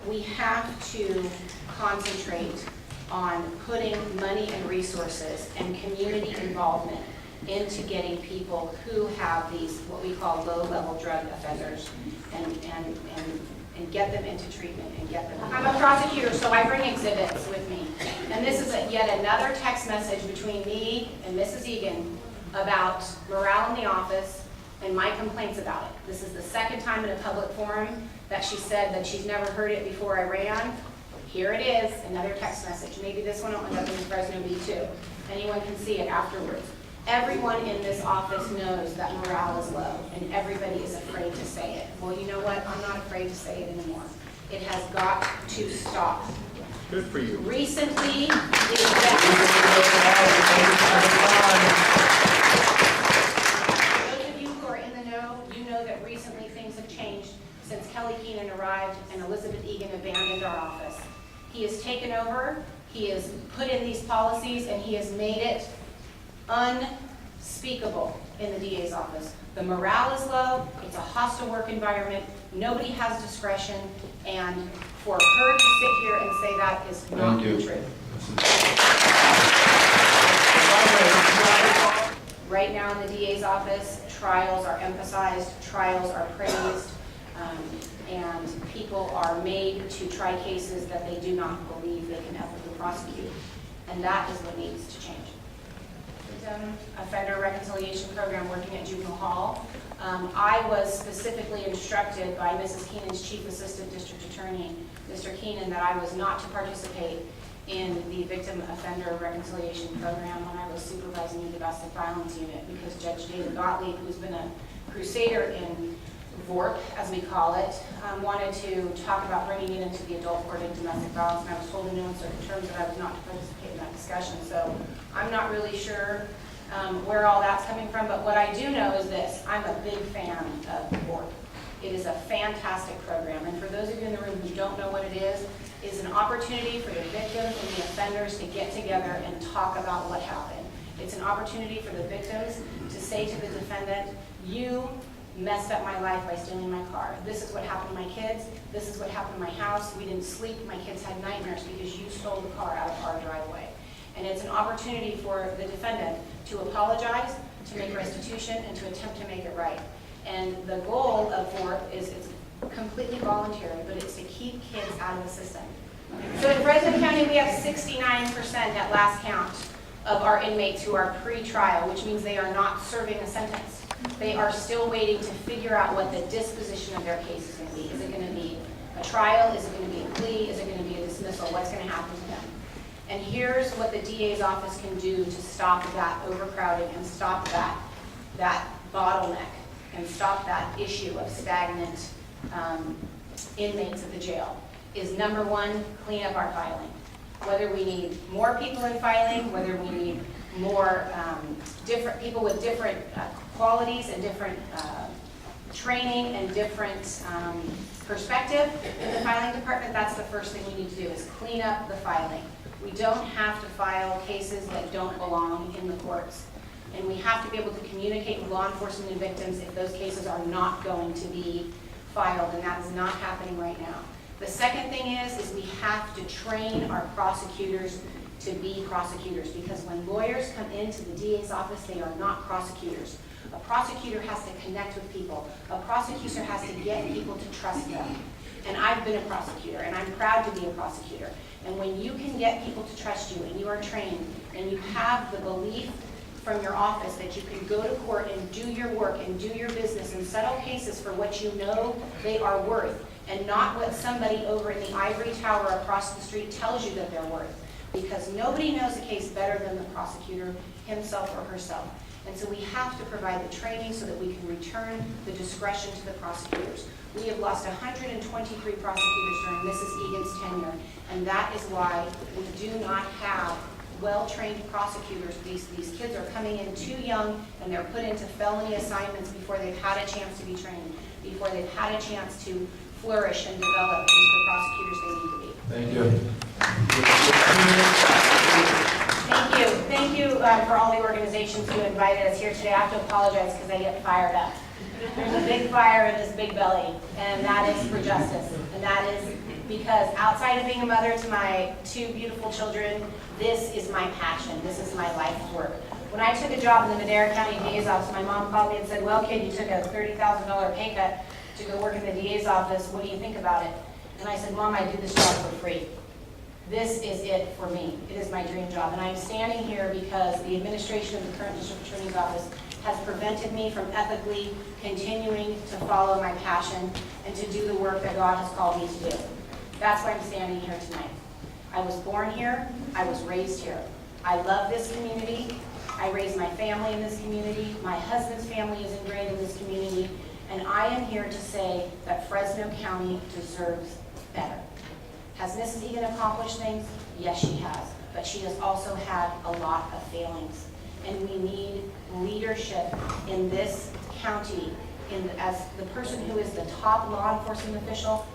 we have to concentrate on putting money and resources and community involvement into getting people who have these, what we call low-level drug offenders, and get them into treatment and get them. I'm a prosecutor, so I bring exhibits with me. And this is yet another text message between me and Mrs. Egan about morale in the office and my complaints about it. This is the second time in a public forum that she said that she's never heard it before I ran. Here it is, another text message. Maybe this one will end up in Fresno B too. Anyone can see it afterwards. Everyone in this office knows that morale is low, and everybody is afraid to say it. Well, you know what? I'm not afraid to say it anymore. It has got to stop. Good for you. Recently, those of you who are in the know, you know that recently things have changed since Kelly Keenan arrived and Elizabeth Egan abandoned our office. He has taken over, he has put in these policies, and he has made it unspeakable in the DA's office. The morale is low, it's a hostile work environment, nobody has discretion, and for her to sit here and say that is not the truth. Right now in the DA's office, trials are emphasized, trials are praised, and people are made to try cases that they do not believe they can ethically prosecute. And that is what needs to change. Offender reconciliation program working at juvenile hall. I was specifically instructed by Mrs. Keenan's chief assistant district attorney, Mr. Keenan, that I was not to participate in the victim offender reconciliation program when I was supervising the domestic violence unit, because Judge David Gottlieb, who's been a crusader in VORP, as we call it, wanted to talk about bringing it into the adult court of domestic violence, and I was told in no uncertain terms that I was not to participate in that discussion. So I'm not really sure where all that's coming from, but what I do know is this: I'm a big fan of VORP. It is a fantastic program, and for those of you in the room who don't know what it is an opportunity for the victims and the offenders to get together and talk about what happened. It's an opportunity for the victims to say to the defendant, you messed up my life by stealing my car. This is what happened to my kids. This is what happened to my house. We didn't sleep. My kids had nightmares because you stole the car out of our driveway. And it's an opportunity for the defendant to apologize, to make restitution, and to attempt to make it right. And the goal of VORP is it's completely voluntary, but it's to keep kids out of the system. So in Fresno County, we have 69% at last count of our inmates who are pre-trial, which means they are not serving a sentence. They are still waiting to figure out what the disposition of their case is going to be. Is it going to be a trial? Is it going to be a plea? Is it going to be a dismissal? What's going to happen to them? And here's what the DA's office can do to stop that overcrowding and stop that bottleneck and stop that issue of stagnant inmates at the jail. Is number one, clean up our filing. Whether we need more people in filing, whether we need more different people with different qualities and different training and different perspective in the filing department, that's the first thing we need to do, is clean up the filing. We don't have to file cases that don't belong in the courts. And we have to be able to communicate with law enforcement and victims if those cases are not going to be filed, and that is not happening right now. The second thing is we have to train our prosecutors to be prosecutors, because when lawyers come into the DA's office, they are not prosecutors. A prosecutor has to connect with people. A prosecutor has to get people to trust them. And I've been a prosecutor, and I'm proud to be a prosecutor. And when you can get people to trust you, and you are trained, and you have the belief from your office that you can go to court and do your work and do your business and settle cases for what you know they are worth, and not what somebody over in the ivory tower across the street tells you that they're worth. Because nobody knows a case better than the prosecutor himself or herself. And so we have to provide the training so that we can return the discretion to the prosecutors. We have lost 123 prosecutors during Mrs. Egan's tenure, and that is why we do not have well-trained prosecutors. These kids are coming in too young, and they're put into felony assignments before they've had a chance to be trained, before they've had a chance to flourish and develop into the prosecutors they need to be. Thank you. Thank you for all the organizations who invited us here today. I have to apologize because I get fired up. There's a big fire in this big belly, and that is for justice, and that is because outside of being a mother to my 2 beautiful children, this is my passion. This is my life's work. When I took a job in the Madera County DA's office, my mom called me and said, well, kid, you took a $30,000 pay cut to go work in the DA's office. What do you think about it? And I said, Mom, I do this job for free. This is it for me. It is my dream job. And I'm standing here because the administration of the current district attorney's office has prevented me from ethically continuing to follow my passion and to do the work that God has called me to do. That's why I'm standing here tonight. I was born here. I was raised here. I love this community. I raised my family in this community. My husband's family is ingrained in this community. And I am here to say that Fresno County deserves better. Has Mrs. Egan accomplished things? Yes, she has. But she has also had a lot of failings. And we need leadership in this county. As the person who is the top law enforcement official,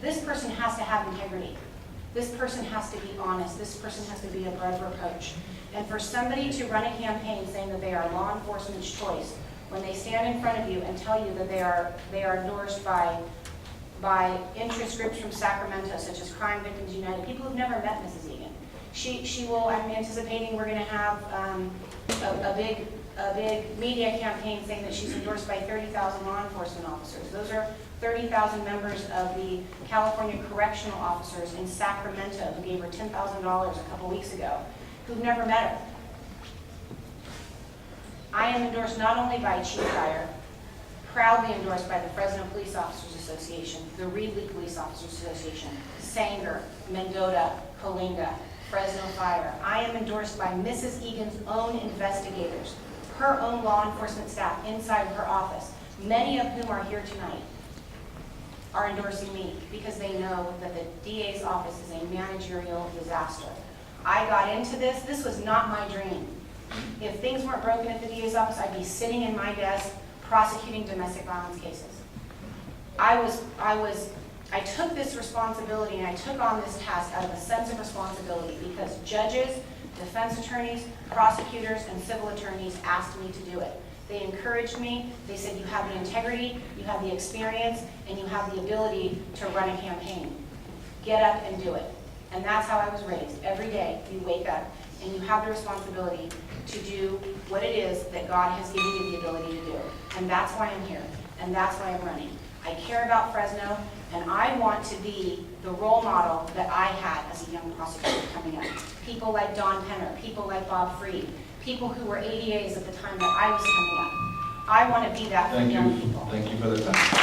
this person has to have integrity. This person has to be honest. This person has to be above reproach. And for somebody to run a campaign saying that they are law enforcement's choice, when they stand in front of you and tell you that they are endorsed by interest groups from Sacramento, such as Crime Victims United, people who've never met Mrs. Egan. She will, I'm anticipating we're going to have a big media campaign saying that she's endorsed by 30,000 law enforcement officers. Those are 30,000 members of the California Correctional Officers in Sacramento who gave her $10,000 a couple weeks ago, who've never met her. I am endorsed not only by Chief Dyer, proudly endorsed by the Fresno Police Officers Association, the Reedley Police Officers Association, Sanger, Mendota, Coalinga, Fresno Fire. I am endorsed by Mrs. Egan's own investigators, her own law enforcement staff inside her office, many of whom are here tonight, are endorsing me because they know that the DA's office is a managerial disaster. I got into this. This was not my dream. If things weren't broken at the DA's office, I'd be sitting in my desk prosecuting domestic violence cases. I took this responsibility and I took on this task out of a sense of responsibility because judges, defense attorneys, prosecutors, and civil attorneys asked me to do it. They encouraged me. They said, you have the integrity, you have the experience, and you have the ability to run a campaign. Get up and do it. And that's how I was raised. Every day you wake up and you have the responsibility to do what it is that God has given you the ability to do. And that's why I'm here. And that's why I'm running. I care about Fresno, and I want to be the role model that I had as a young prosecutor coming up. People like Don Penner, people like Bob Freed, people who were ADAs at the time that I was coming up. I want to be that for young people. Thank you for the time.